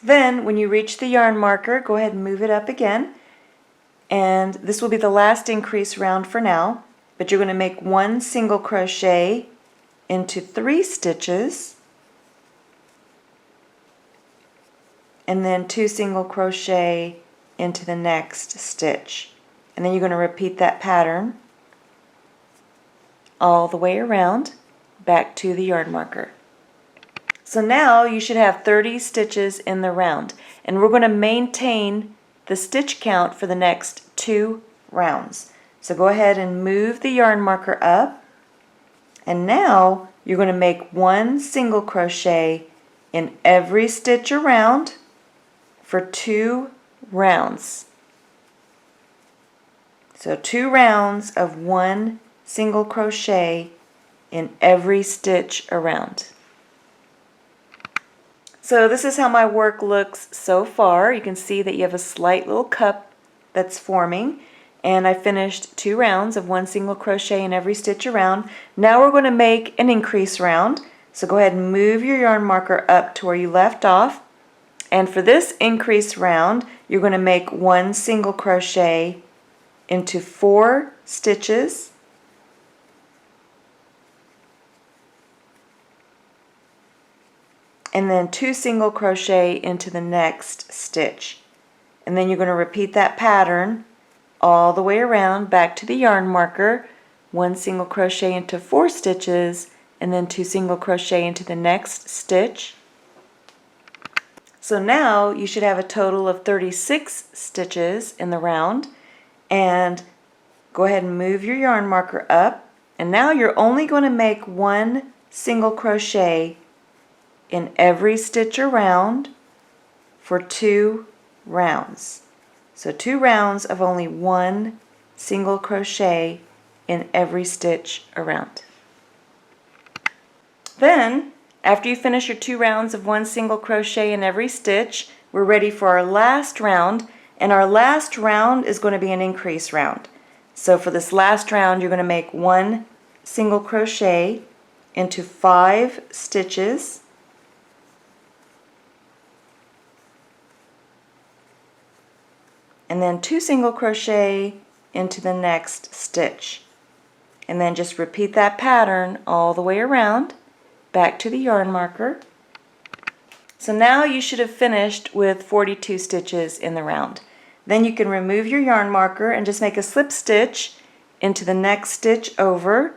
Then when you reach the yarn marker, go ahead and move it up again. And this will be the last increase round for now, but you're going to make 1 single crochet into 3 stitches, and then 2 single crochet into the next stitch. And then you're going to repeat that pattern all the way around back to the yarn marker. So now you should have 30 stitches in the round, and we're going to maintain the stitch count for the next 2 rounds. So go ahead and move the yarn marker up, and now you're going to make 1 single crochet in every stitch around for 2 rounds. So 2 rounds of 1 single crochet in every stitch around. So this is how my work looks so far. You can see that you have a slight little cup that's forming, and I finished 2 rounds of 1 single crochet in every stitch around. Now we're going to make an increase round. So go ahead and move your yarn marker up to where you left off. And for this increase round, you're going to make 1 single crochet into 4 stitches, and then 2 single crochet into the next stitch. And then you're going to repeat that pattern all the way around back to the yarn marker, 1 single crochet into 4 stitches, and then 2 single crochet into the next stitch. So now you should have a total of 36 stitches in the round, and go ahead and move your yarn marker up, and now you're only going to make 1 single crochet in every stitch around for 2 rounds. So 2 rounds of only 1 single crochet in every stitch around. Then, after you finish your 2 rounds of 1 single crochet in every stitch, we're ready for our last round, and our last round is going to be an increase round. So for this last round, you're going to make 1 single crochet into 5 stitches, and then 2 single crochet into the next stitch. And then just repeat that pattern all the way around back to the yarn marker. So now you should have finished with 42 stitches in the round. Then you can remove your yarn marker and just make a slip stitch into the next stitch over,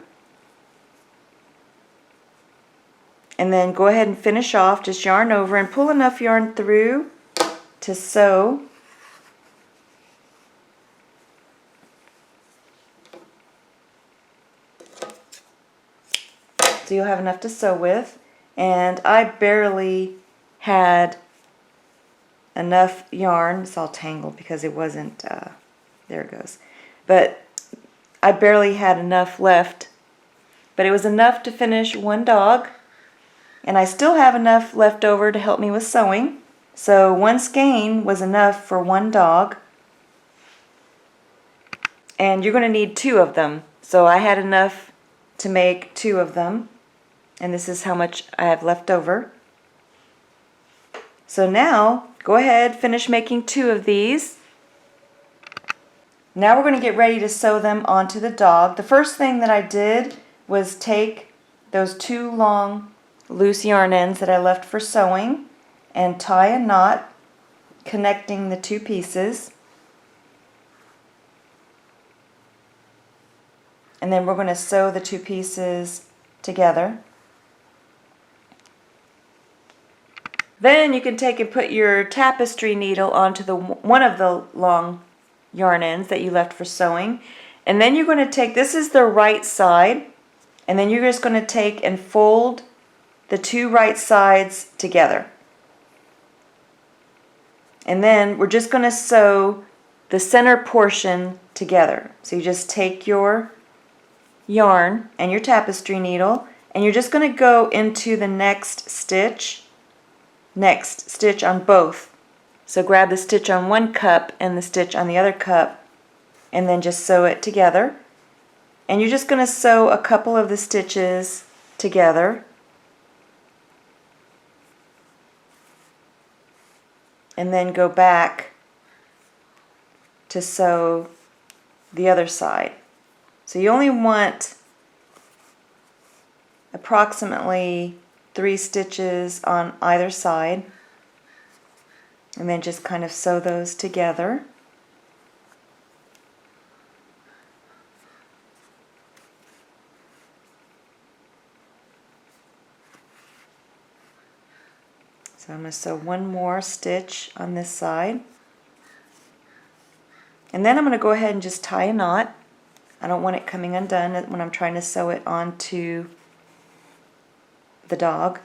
and then go ahead and finish off. Just yarn over and pull enough yarn through to sew. So you'll have enough to sew with, and I barely had enough yarn. It's all tangled because it wasn't, there it goes. But I barely had enough left, but it was enough to finish 1 dog, and I still have enough left over to help me with sewing. So 1 skein was enough for 1 dog, and you're going to need 2 of them. So I had enough to make 2 of them, and this is how much I have left over. So now go ahead, finish making 2 of these. Now we're going to get ready to sew them onto the dog. The first thing that I did was take those 2 long loose yarn ends that I left for sewing and tie a knot connecting the 2 pieces. And then we're going to sew the 2 pieces together. Then you can take and put your tapestry needle onto one of the long yarn ends that you left for sewing. And then you're going to take, this is the right side, and then you're just going to take and fold the 2 right sides together. And then we're just going to sew the center portion together. So you just take your yarn and your tapestry needle, and you're just going to go into the next stitch on both. So grab the stitch on one cup and the stitch on the other cup, and then just sew it together. And you're just going to sew a couple of the stitches together. and then go back to sew the other side. So you only want approximately 3 stitches on either side, and then just kind of sew those together. So I'm going to sew one more stitch on this side, and then I'm going to go ahead and just tie a knot. I don't want it coming undone when I'm trying to sew it onto the dog.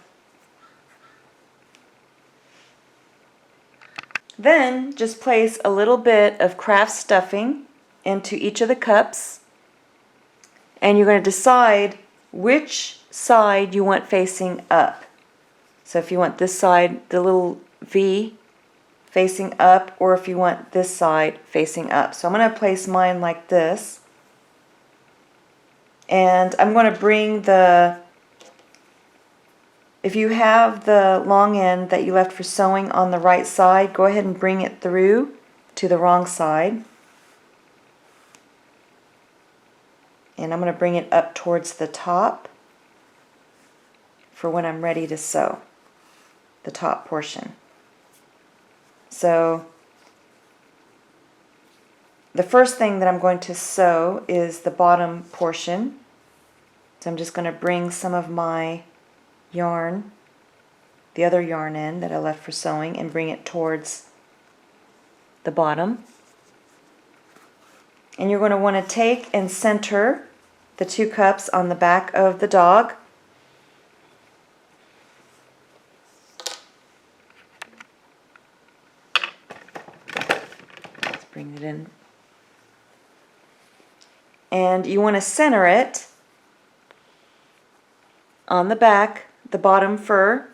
Then just place a little bit of craft stuffing into each of the cups, and you're going to decide which side you want facing up. So if you want this side, the little V facing up, or if you want this side facing up. So I'm going to place mine like this, and I'm going to bring the, if you have the long end that you left for sewing on the right side, go ahead and bring it through to the wrong side. And I'm going to bring it up towards the top for when I'm ready to sew the top portion. So the first thing that I'm going to sew is the bottom portion. So I'm just going to bring some of my yarn, the other yarn end that I left for sewing, and bring it towards the bottom. And you're going to want to take and center the 2 cups on the back of the dog. Let's bring it in. And you want to center it on the back, the bottom fur.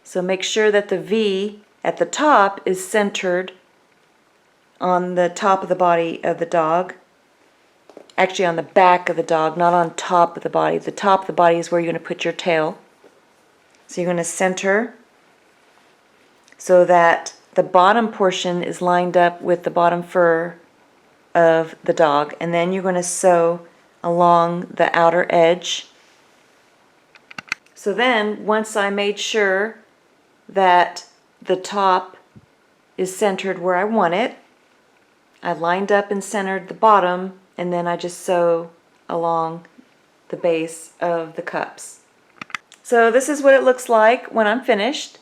So make sure that the V at the top is centered on the top of the body of the dog. Actually on the back of the dog, not on top of the body. The top of the body is where you're going to put your tail. So you're going to center so that the bottom portion is lined up with the bottom fur of the dog, and then you're going to sew along the outer edge. So then once I made sure that the top is centered where I want it, I lined up and centered the bottom, and then I just sew along the base of the cups. So this is what it looks like when I'm finished,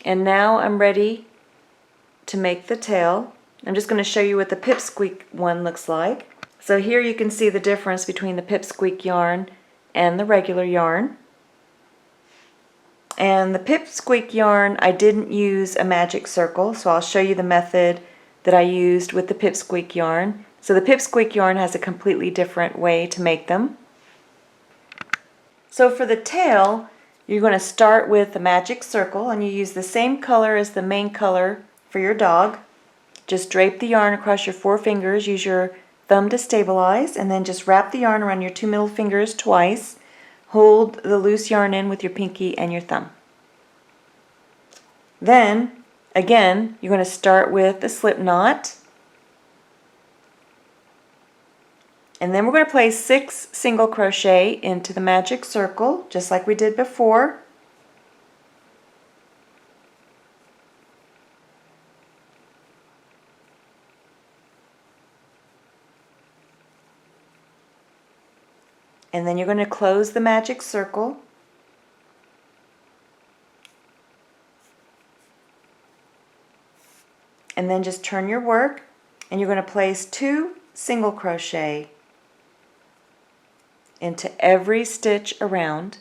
and now I'm ready to make the tail. I'm just going to show you what the pipsqueak one looks like. So here you can see the difference between the pipsqueak yarn and the regular yarn. And the pipsqueak yarn, I didn't use a magic circle, so I'll show you the method that I used with the pipsqueak yarn. So the pipsqueak yarn has a completely different way to make them. So for the tail, you're going to start with the magic circle, and you use the same color as the main color for your dog. Just drape the yarn across your 4 fingers, use your thumb to stabilize, and then just wrap the yarn around your 2 middle fingers twice. Hold the loose yarn in with your pinky and your thumb. Then, again, you're going to start with the slip knot. And then we're going to place 6 single crochet into the magic circle, just like we did before. And then you're going to close the magic circle. And then just turn your work, and you're going to place 2 single crochet into every stitch around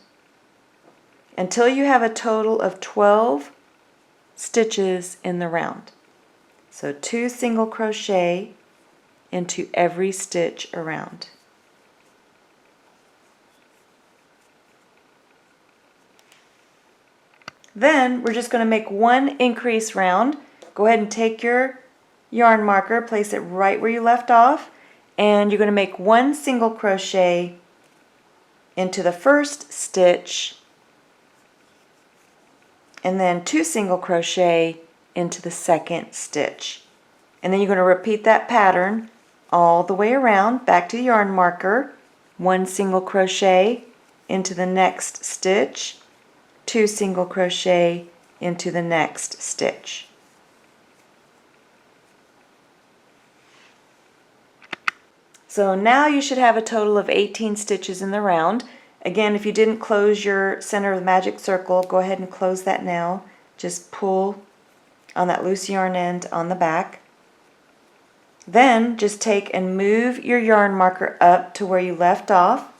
until you have a total of 12 stitches in the round. So 2 single crochet into every stitch around. Then we're just going to make 1 increase round. Go ahead and take your yarn marker, place it right where you left off, and you're going to make 1 single crochet into the first stitch, and then 2 single crochet into the second stitch. And then you're going to repeat that pattern all the way around, back to the yarn marker, 1 single crochet into the next stitch, 2 single crochet into the next stitch. So now you should have a total of 18 stitches in the round. Again, if you didn't close your center of the magic circle, go ahead and close that now. Just pull on that loose yarn end on the back. Then just take and move your yarn marker up to where you left off.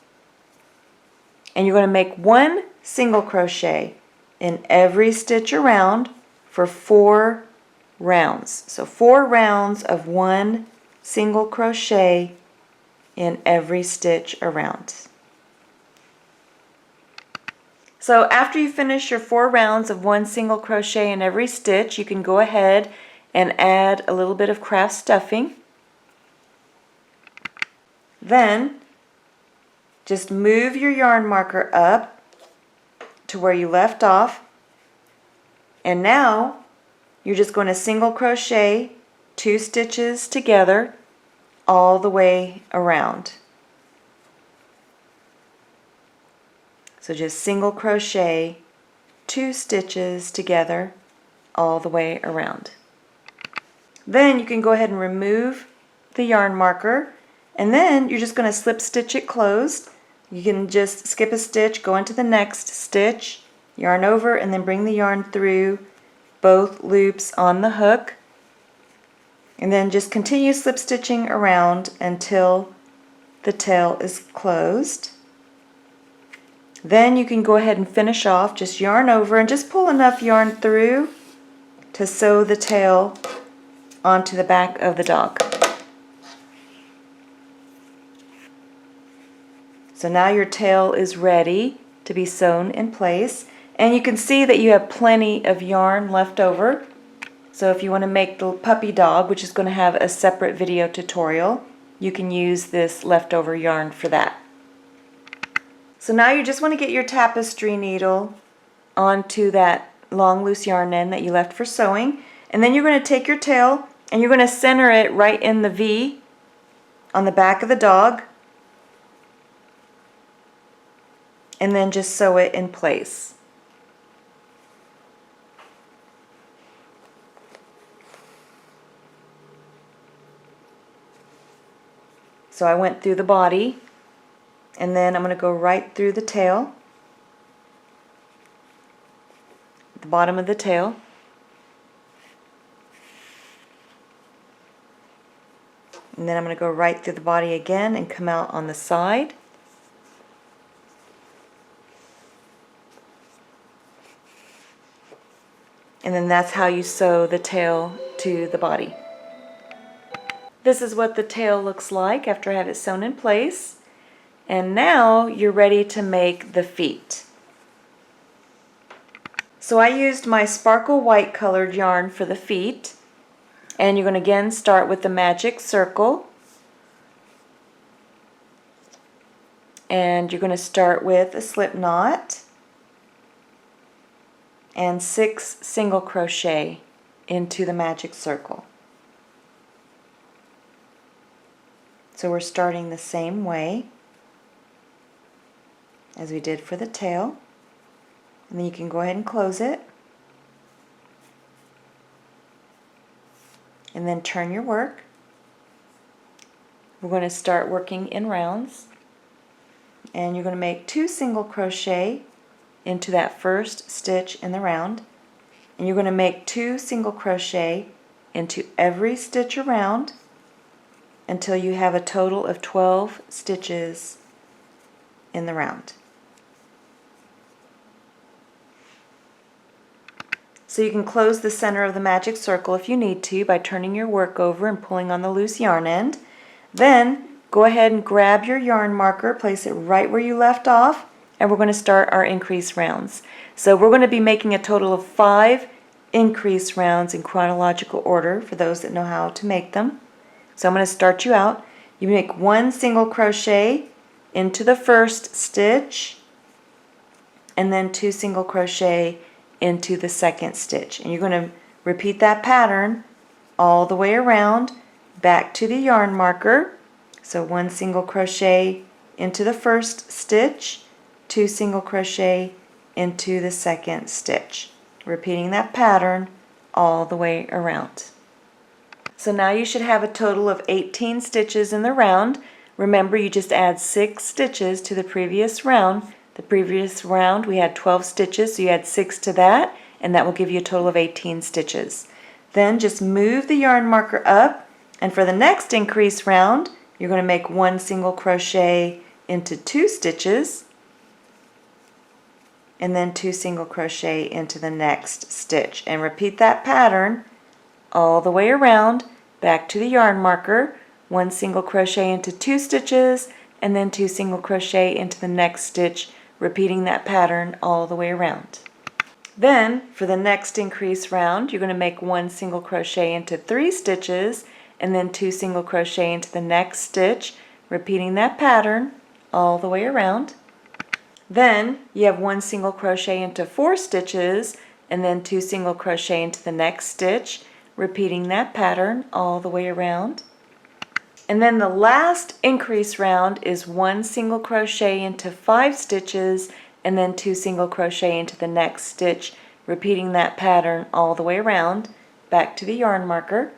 And you're going to make 1 single crochet in every stitch around for 4 rounds. So 4 rounds of 1 single crochet in every stitch around. So after you finish your 4 rounds of 1 single crochet in every stitch, you can go ahead and add a little bit of craft stuffing. Then just move your yarn marker up to where you left off, and now you're just going to single crochet 2 stitches together all the way around. So just single crochet 2 stitches together all the way around. Then you can go ahead and remove the yarn marker, and then you're just going to slip stitch it closed. You can just skip a stitch, go into the next stitch, yarn over, and then bring the yarn through both loops on the hook, and then just continue slip stitching around until the tail is closed. Then you can go ahead and finish off, just yarn over and just pull enough yarn through to sew the tail onto the back of the dog. So now your tail is ready to be sewn in place, and you can see that you have plenty of yarn left over. So if you want to make the puppy dog, which is going to have a separate video tutorial, you can use this leftover yarn for that. So now you just want to get your tapestry needle onto that long loose yarn end that you left for sewing, and then you're going to take your tail and you're going to center it right in the V on the back of the dog, and then just sew it in place. So I went through the body, and then I'm going to go right through the tail, the bottom of the tail. And then I'm going to go right through the body again and come out on the side. And then that's how you sew the tail to the body. This is what the tail looks like after I have it sewn in place. And now you're ready to make the feet. So I used my sparkle white colored yarn for the feet. And you're going to again start with the magic circle. And you're going to start with a slip knot and 6 single crochet into the magic circle. So we're starting the same way as we did for the tail. And then you can go ahead and close it. And then turn your work. We're going to start working in rounds. And you're going to make 2 single crochet into that first stitch in the round. And you're going to make 2 single crochet into every stitch around until you have a total of 12 stitches in the round. So you can close the center of the magic circle if you need to by turning your work over and pulling on the loose yarn end. Then go ahead and grab your yarn marker, place it right where you left off, and we're going to start our increase rounds. So we're going to be making a total of 5 increase rounds in chronological order for those that know how to make them. So I'm going to start you out. You make 1 single crochet into the first stitch, and then 2 single crochet into the second stitch. And you're going to Repeat that pattern all the way around, back to the yarn marker. So 1 single crochet into the first stitch, 2 single crochet into the second stitch. Repeating that pattern all the way around. So now you should have a total of 18 stitches in the round. Remember, you just add 6 stitches to the previous round. The previous round we had 12 stitches, so you add 6 to that, and that will give you a total of 18 stitches. Then just move the yarn marker up, and for the next increase round, you're going to make 1 single crochet into 2 stitches, and then 2 single crochet into the next stitch. And repeat that pattern all the way around, back to the yarn marker, 1 single crochet into 2 stitches, and then 2 single crochet into the next stitch, repeating that pattern all the way around. Then, for the next increase round, you're going to make 1 single crochet into 3 stitches, and then 2 single crochet into the next stitch, repeating that pattern all the way around. Then, you have 1 single crochet into 4 stitches, and then 2 single crochet into the next stitch, repeating that pattern all the way around. And then the last increase round is 1 single crochet into 5 stitches, and then 2 single crochet into the next stitch, repeating that pattern all the way around, back to the yarn marker.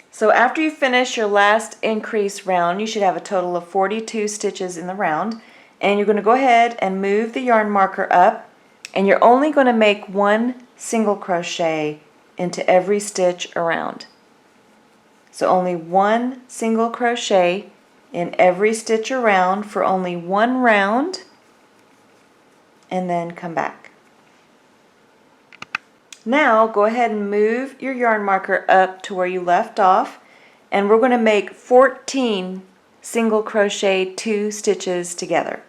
So after you finish your last increase round, you should have a total of 42 stitches in the round, and you're going to go ahead and move the yarn marker up, and you're only going to make 1 single crochet into every stitch around. So only 1 single crochet in every stitch around for only 1 round, and then come back. Now go ahead and move your yarn marker up to where you left off, and we're going to make 14 single crochet 2 stitches together.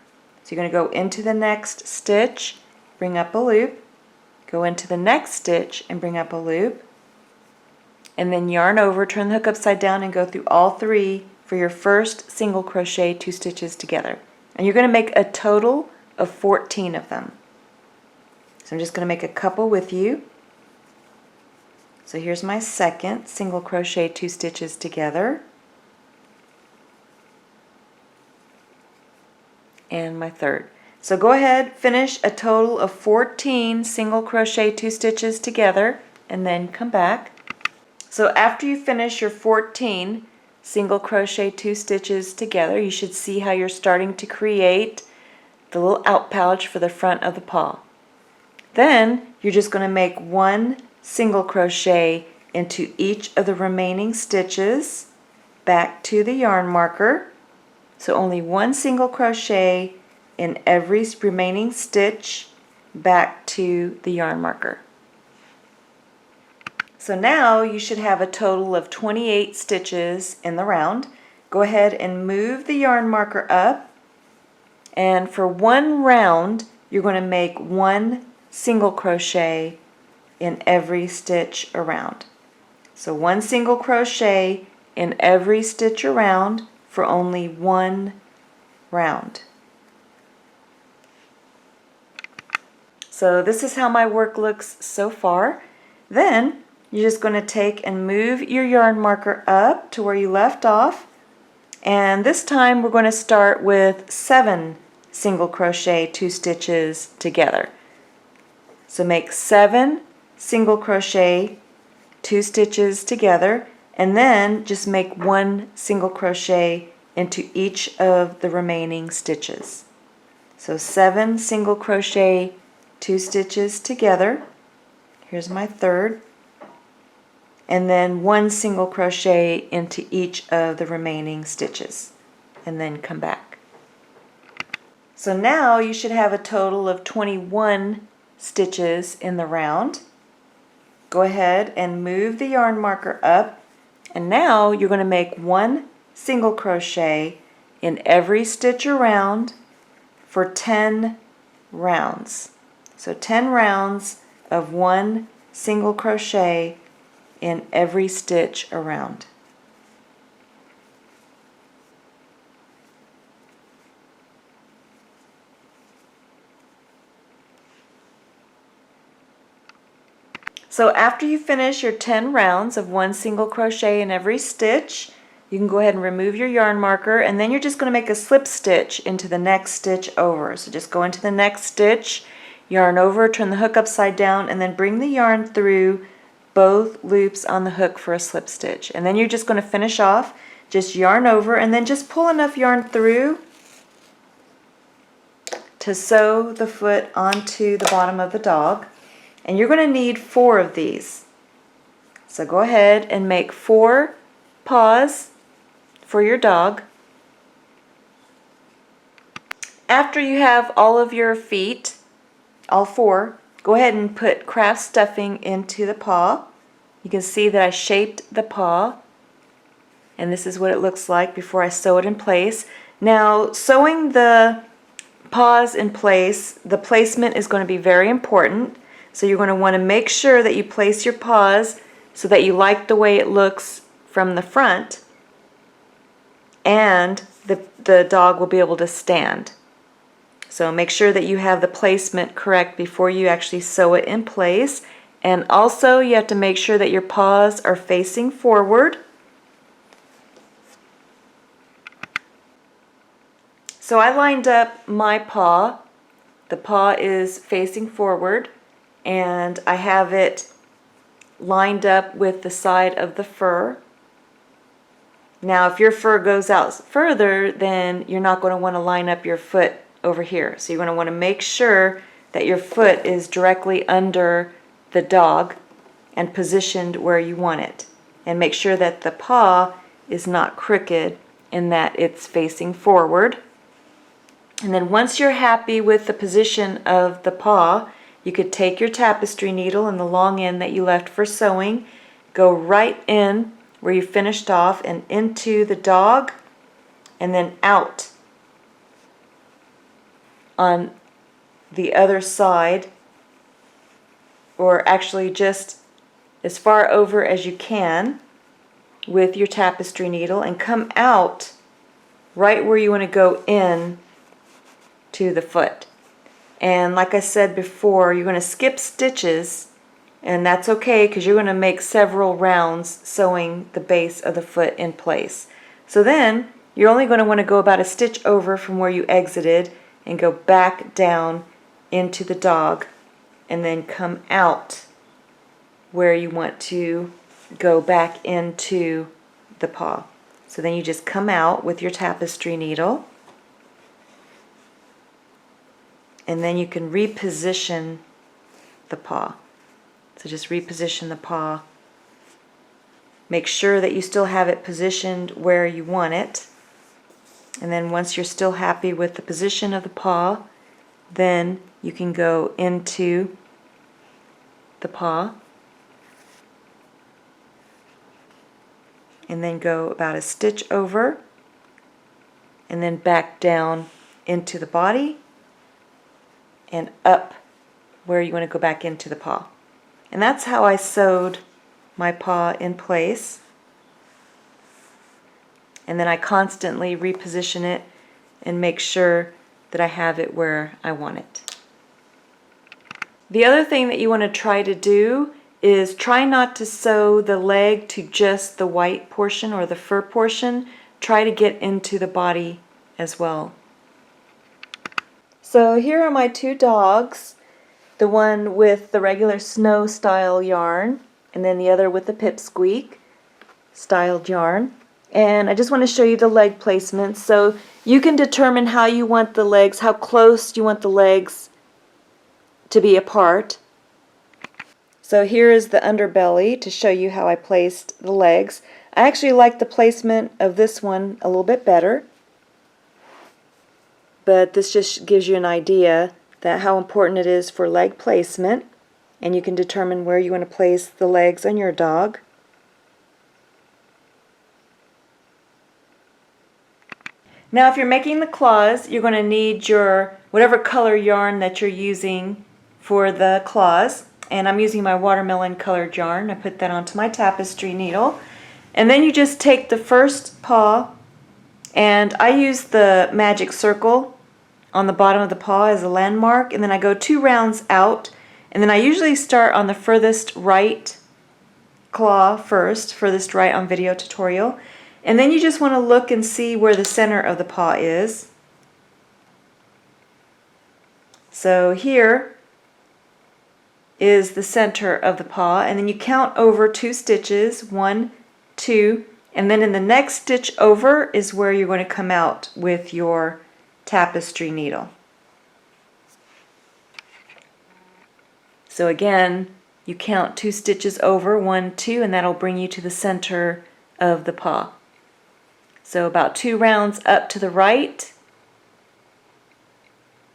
So you're going to go into the next stitch, bring up a loop, go into the next stitch and bring up a loop, and then yarn over, turn the hook upside down, and go through all 3 for your first single crochet 2 stitches together. And you're going to make a total of 14 of them. So I'm just going to make a couple with you. So here's my second single crochet 2 stitches together, and my third. So go ahead, finish a total of 14 single crochet 2 stitches together, and then come back. So after you finish your 14 single crochet 2 stitches together, you should see how you're starting to create the little out pouch for the front of the paw. Then you're just going to make 1 single crochet into each of the remaining stitches back to the yarn marker. So only 1 single crochet in every remaining stitch back to the yarn marker. So now you should have a total of 28 stitches in the round. Go ahead and move the yarn marker up, and for 1 round you're going to make 1 single crochet in every stitch around. So 1 single crochet in every stitch around for only 1 round. So this is how my work looks so far. Then you're just going to take and move your yarn marker up to where you left off, and this time we're going to start with 7 single crochet 2 stitches together. So make 7 single crochet 2 stitches together, and then just make 1 single crochet into each of the remaining stitches. So 7 single crochet 2 stitches together. Here's my third, and then 1 single crochet into each of the remaining stitches, and then come back. So now you should have a total of 21 stitches in the round. Go ahead and move the yarn marker up, and now you're going to make 1 single crochet in every stitch around for 10 rounds. So 10 rounds of 1 single crochet in every stitch around. So after you finish your 10 rounds of one single crochet in every stitch, you can go ahead and remove your yarn marker, and then you're just going to make a slip stitch into the next stitch over. So just go into the next stitch, yarn over, turn the hook upside down, and then bring the yarn through both loops on the hook for a slip stitch. And then you're just going to finish off, just yarn over, and then just pull enough yarn through to sew the foot onto the bottom of the dog. And you're going to need 4 of these. So go ahead and make 4 paws for your dog. After you have all of your feet, all 4, go ahead and put craft stuffing into the paw. You can see that I shaped the paw, and this is what it looks like before I sew it in place. Now, sewing the paws in place, the placement is going to be very important. So you're going to want to make sure that you place your paws so that you like the way it looks from the front, and the dog will be able to stand. So make sure that you have the placement correct before you actually sew it in place. And also you have to make sure that your paws are facing forward. So I lined up my paw. The paw is facing forward, and I have it lined up with the side of the fur. Now if your fur goes out further, then you're not going to want to line up your foot over here. So you're going to want to make sure that your foot is directly under the dog and positioned where you want it. And make sure that the paw is not crooked and that it's facing forward. And then once you're happy with the position of the paw, you could take your tapestry needle and the long end that you left for sewing, go right in where you finished off and into the dog, and then out on the other side, or actually just as far over as you can with your tapestry needle, and come out right where you want to go in to the foot. And like I said before, you're going to skip stitches, and that's okay because you're going to make several rounds sewing the base of the foot in place. So then you're only going to want to go about a stitch over from where you exited and go back down into the dog, and then come out where you want to go back into the paw. So then you just come out with your tapestry needle, and then you can reposition the paw. So just reposition the paw. Make sure that you still have it positioned where you want it. And then once you're still happy with the position of the paw, then you can go into the paw and then go about a stitch over and then back down into the body and up where you want to go back into the paw. And that's how I sewed my paw in place. And then I constantly reposition it and make sure that I have it where I want it. The other thing that you want to try to do is try not to sew the leg to just the white portion or the fur portion. Try to get into the body as well. So here are my 2 dogs, the one with the regular snow style yarn and then the other with the pipsqueak styled yarn. And I just want to show you the leg placement so you can determine how you want the legs, how close you want the legs to be apart. So here is the underbelly to show you how I placed the legs. I actually like the placement of this one a little bit better, but this just gives you an idea that how important it is for leg placement, and you can determine where you want to place the legs on your dog. Now if you're making the claws, you're going to need your whatever color yarn that you're using for the claws. And I'm using my watermelon colored yarn. I put that onto my tapestry needle. And then you just take the first paw, and I use the magic circle on the bottom of the paw as a landmark, and then I go 2 rounds out, And then I usually start on the furthest right claw first, furthest right on video tutorial. And then you just want to look and see where the center of the paw is. So here is the center of the paw, and then you count over 2 stitches, 1, 2, and then in the next stitch over is where you're going to come out with your tapestry needle. So again, you count 2 stitches over, 1, 2, and that'll bring you to the center of the paw. So about 2 rounds up to the right,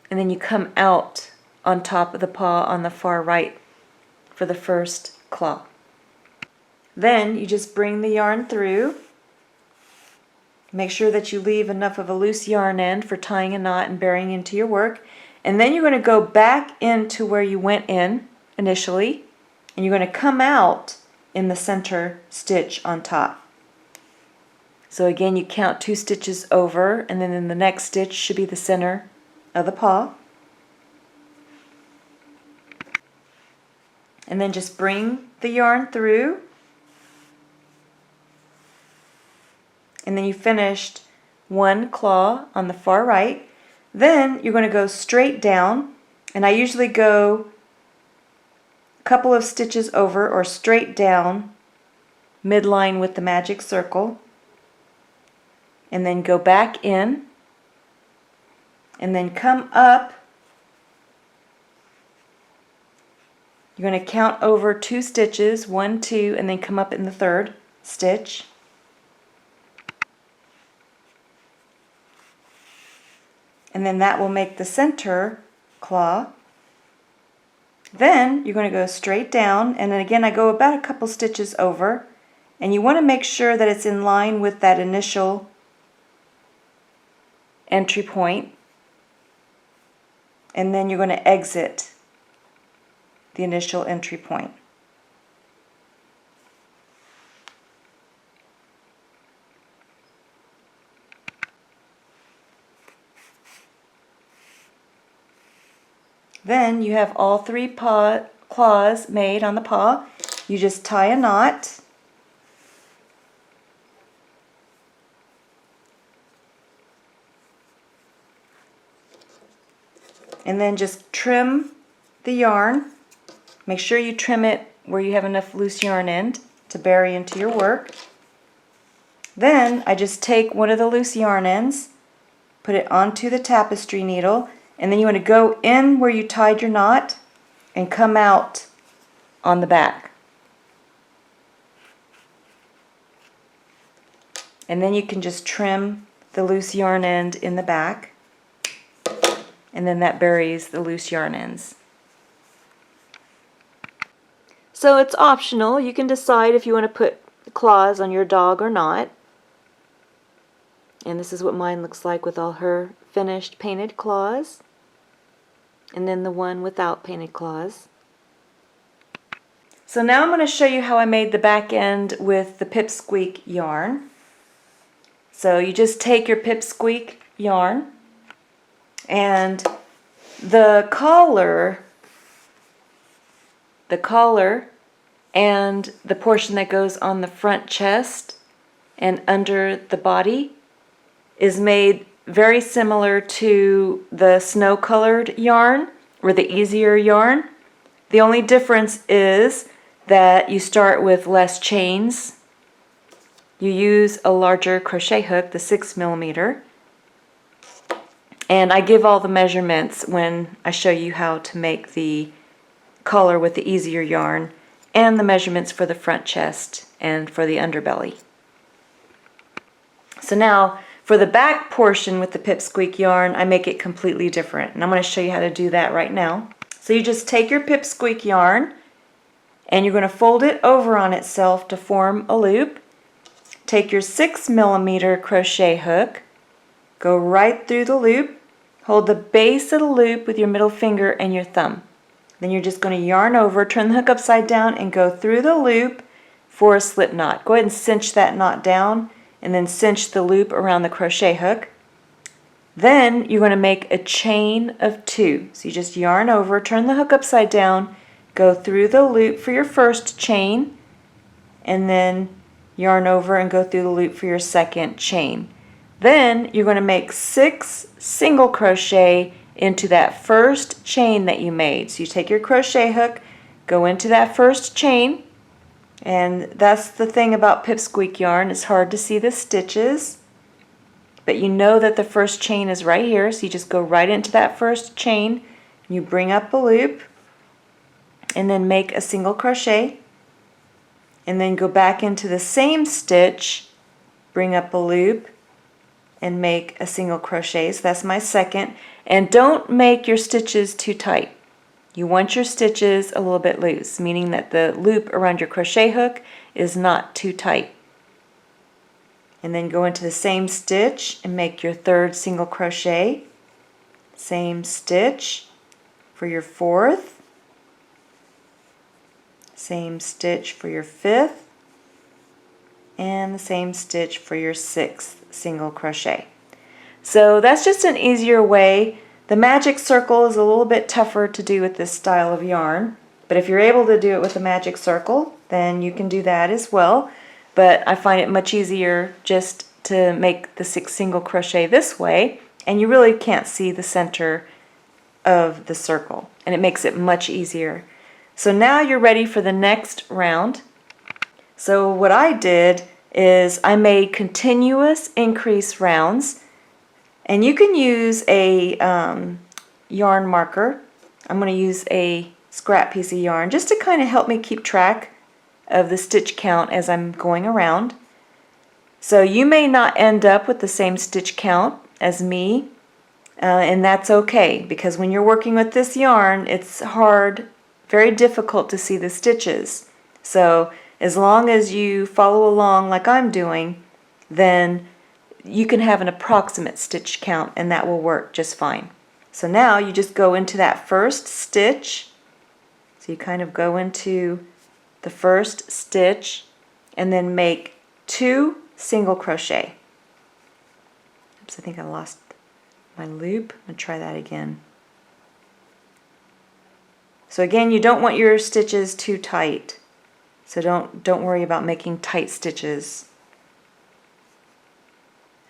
and then you come out on top of the paw on the far right for the first claw. Then you just bring the yarn through. Make sure that you leave enough of a loose yarn end for tying a knot and burying into your work. And then you're going to go back into where you went in initially, and you're going to come out in the center stitch on top. So again, you count 2 stitches over, and then in the next stitch should be the center of the paw. And then just bring the yarn through, and then you finished 1 claw on the far right. Then you're going to go straight down, and I usually go a couple of stitches over or straight down midline with the magic circle, and then go back in, and then come up. You're going to count over 2 stitches, 1, 2, and then come up in the 3rd stitch. And then that will make the center claw. Then you're going to go straight down, and then again I go about a couple stitches over, and you want to make sure that it's in line with that initial entry point, and then you're going to exit the initial entry point. Then you have all 3 claws made on the paw. You just tie a knot. And then just trim the yarn. Make sure you trim it where you have enough loose yarn end to bury into your work. Then I just take one of the loose yarn ends, put it onto the tapestry needle, and then you want to go in where you tied your knot and come out on the back. And then you can just trim the loose yarn end in the back, and then that buries the loose yarn ends. So it's optional. You can decide if you want to put claws on your dog or not. And this is what mine looks like with all her finished painted claws. And then the one without painted claws. So now I'm going to show you how I made the back end with the pipsqueak yarn. So you just take your pipsqueak yarn, and the collar and the portion that goes on the front chest and under the body is made very similar to the snow-colored yarn or the easier yarn. The only difference is that you start with less chains. You use a larger crochet hook, the 6mm, and I give all the measurements when I show you how to make the collar with the easier yarn, and the measurements for the front chest and for the underbelly. So now for the back portion with the pipsqueak yarn, I make it completely different, and I'm going to show you how to do that right now. So you just take your pipsqueak yarn and you're going to fold it over on itself to form a loop. Take your 6mm crochet hook, go right through the loop, hold the base of the loop with your middle finger and your thumb. Then you're just going to yarn over, turn the hook upside down, and go through the loop for a slip knot. Go ahead and cinch that knot down, and then cinch the loop around the crochet hook. Then you're going to make a chain of 2. So you just yarn over, turn the hook upside down, go through the loop for your first chain, and then yarn over and go through the loop for your second chain. Then you're going to make 6 single crochet into that first chain that you made. So you take your crochet hook, go into that first chain, and that's the thing about pipsqueak yarn, it's hard to see the stitches, but you know that the first chain is right here, so you just go right into that first chain, you bring up a loop, and then make a single crochet, and then go back into the same stitch, bring up a loop, and make a single crochet. So that's my second. And don't make your stitches too tight. You want your stitches a little bit loose, meaning that the loop around your crochet hook is not too tight. And then go into the same stitch and make your third single crochet. Same stitch for your fourth. Same stitch for your fifth. And the same stitch for your sixth single crochet. So that's just an easier way. The magic circle is a little bit tougher to do with this style of yarn, but if you're able to do it with a magic circle, then you can do that as well. But I find it much easier just to make the 6 single crochet this way, and you really can't see the center of the circle, and it makes it much easier. So now you're ready for the next round. So what I did is I made continuous increase rounds, and you can use a yarn marker. I'm going to use a scrap piece of yarn just to kind of help me keep track of the stitch count as I'm going around. So you may not end up with the same stitch count as me, and that's okay, because when you're working with this yarn, it's hard, very difficult to see the stitches. So as long as you follow along like I'm doing, then you can have an approximate stitch count, and that will work just fine. So now you just go into that first stitch. So you kind of go into the first stitch and then make 2 single crochet. Oops, I think I lost my loop. I'm going to try that again. So again, you don't want your stitches too tight. So don't worry about making tight stitches.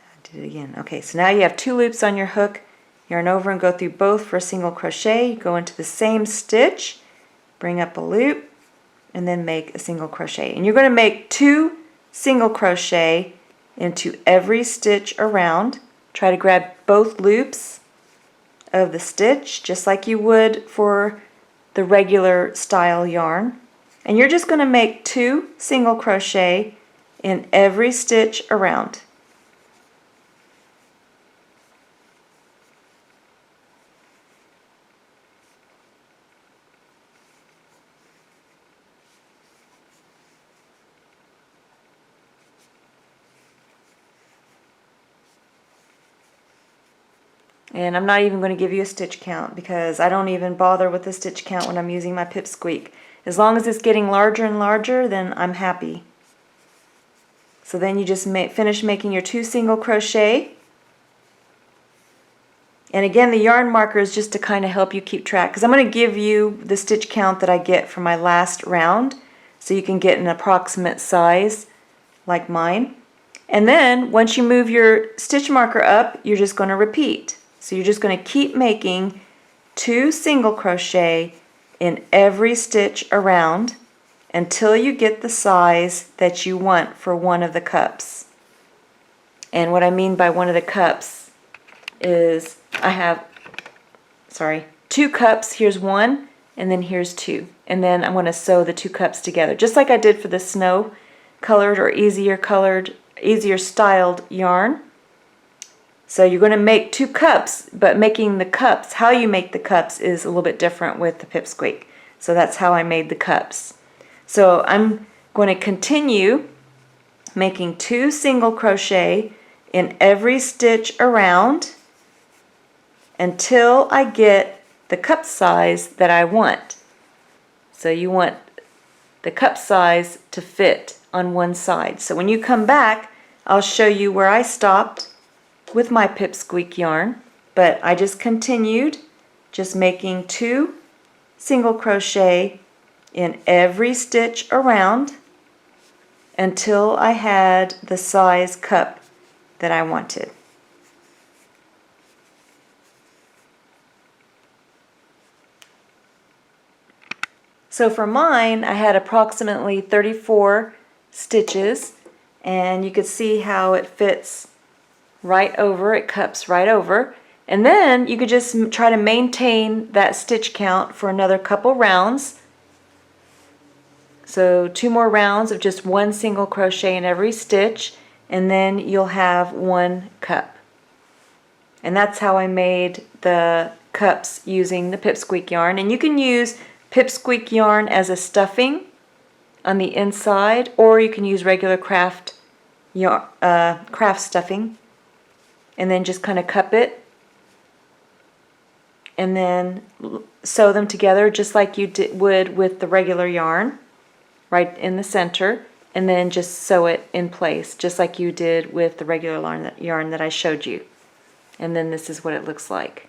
I did it again. Okay, so now you have 2 loops on your hook. Yarn over and go through both for a single crochet. Go into the same stitch, bring up a loop, and then make a single crochet. And you're going to make 2 single crochet into every stitch around. Try to grab both loops of the stitch just like you would for the regular style yarn. And you're just going to make 2 single crochet in every stitch around. And I'm not even going to give you a stitch count because I don't even bother with the stitch count when I'm using my pipsqueak. As long as it's getting larger and larger, then I'm happy. So then you just finish making your 2 single crochet. And again, the yarn marker is just to kind of help you keep track, because I'm going to give you the stitch count that I get for my last round so you can get an approximate size like mine. And then once you move your stitch marker up, you're just going to repeat. So you're just going to keep making 2 single crochet in every stitch around until you get the size that you want for one of the cups. And what I mean by one of the cups is I have, 2 cups. Here's 1, and then here's 2. And then I'm going to sew the 2 cups together, just like I did for the snow colored or easier styled yarn. So you're going to make 2 cups, but making the cups, how you make the cups is a little bit different with the pipsqueak. So that's how I made the cups. So I'm going to continue making 2 single crochet in every stitch around until I get the cup size that I want. So you want the cup size to fit on one side. So when you come back, I'll show you where I stopped with my pipsqueak yarn, but I just continued just making 2 single crochet in every stitch around until I had the size cup that I wanted. So for mine, I had approximately 34 stitches, and you could see how it fits right over, it cups right over. And then you could just try to maintain that stitch count for another couple rounds. So 2 more rounds of just 1 single crochet in every stitch, and then you'll have 1 cup. And that's how I made the cups using the pipsqueak yarn. And you can use pipsqueak yarn as a stuffing on the inside, or you can use regular craft stuffing, and then just kind of cup it and then sew them together just like you would with the regular yarn right in the center, and then just sew it in place just like you did with the regular yarn that I showed you. And then this is what it looks like.